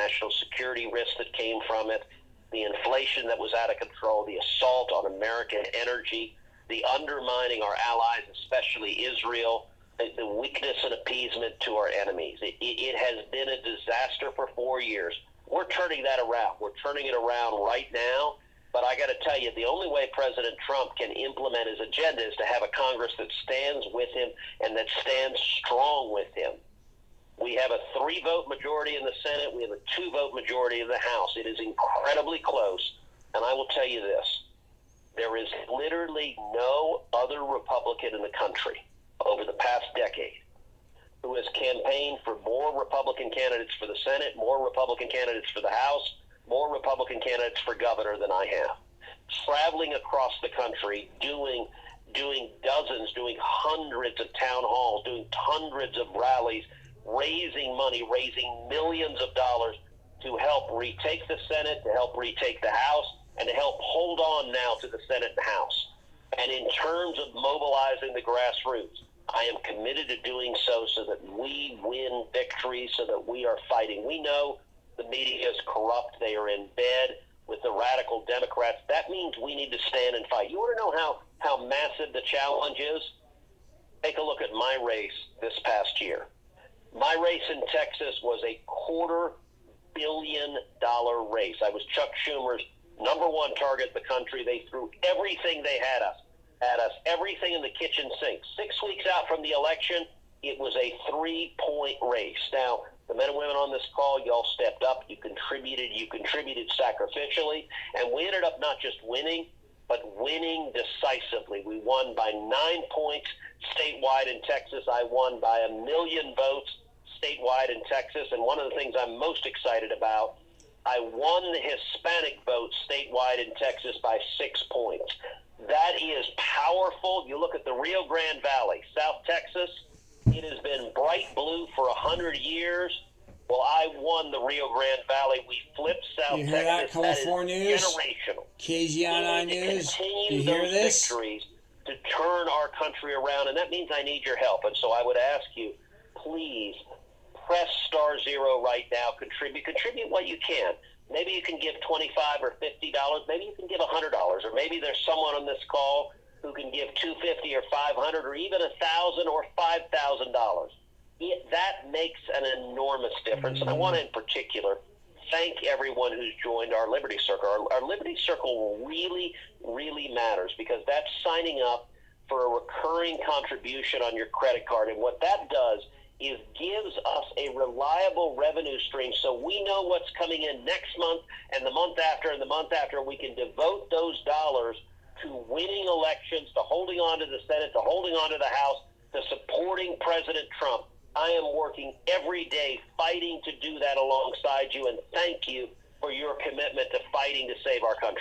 national security risk that came from it, the inflation that was out of control, the assault on American energy, the undermining our allies, especially Israel, the weakness and appeasement to our enemies. It has been a disaster for 4 years. We're turning that around. We're turning it around right now. But I got to tell you, the only way President Trump can implement his agenda is to have a Congress that stands with him and that stands strong with him. We have a 3-vote majority in the Senate. We have a 2-vote majority in the House. It is incredibly close. And I will tell you this. There is literally no other Republican in the country over the past decade who has campaigned for more Republican candidates for the Senate, more Republican candidates for the House, more Republican candidates for governor than I have. Traveling across the country, doing dozens, doing hundreds of town halls, doing hundreds of rallies, raising money, raising millions of dollars to help retake the Senate, to help retake the House, and to help hold on now to the Senate and House. And in terms of mobilizing the grassroots, I am committed to doing so that we win victories, so that we are fighting. We know the media is corrupt. They are in bed with the radical Democrats. That means we need to stand and fight. You want to know how massive the challenge is? Take a look at my race this past year. My race in Texas was a $250 million race. I was Chuck Schumer's #1 target in the country. They threw everything they had at us, everything in the kitchen sink. 6 weeks out from the election, it was a 3-point race. Now, the men and women on this call, y'all stepped up. You contributed sacrificially. And we ended up not just winning, but winning decisively. We won by 9 points statewide in Texas. I won by 1 million votes statewide in Texas. And one of the things I'm most excited about, I won the Hispanic vote statewide in Texas by 6 points. That is powerful. You look at the Rio Grande Valley, South Texas, it has been bright blue for 100 years. Well, I won the Rio Grande Valley. We flipped South You hear Texas. that, California News? Generational. KGNI News? Continue You hear those this? victories to turn our country around, and that means I need your help. And so I would ask you, please press *0 right now. Contribute what you can. Maybe you can give $25 or $50. Maybe you can give $100, or maybe there's someone on this call who can give $250 or $500 or even $1,000 or $5,000. That makes an enormous difference. And I want to, in particular, thank everyone who's joined our Liberty Circle. Our Liberty Circle really, really matters, because that's signing up for a recurring contribution on your credit card. And what that does is gives us a reliable revenue stream, so we know what's coming in next month and the month after and the month after. We can devote those dollars to winning elections, to holding on to the Senate, to holding on to the House, to supporting President Trump. I am working every day fighting to do that alongside you, and thank you for your commitment to fighting to save our country.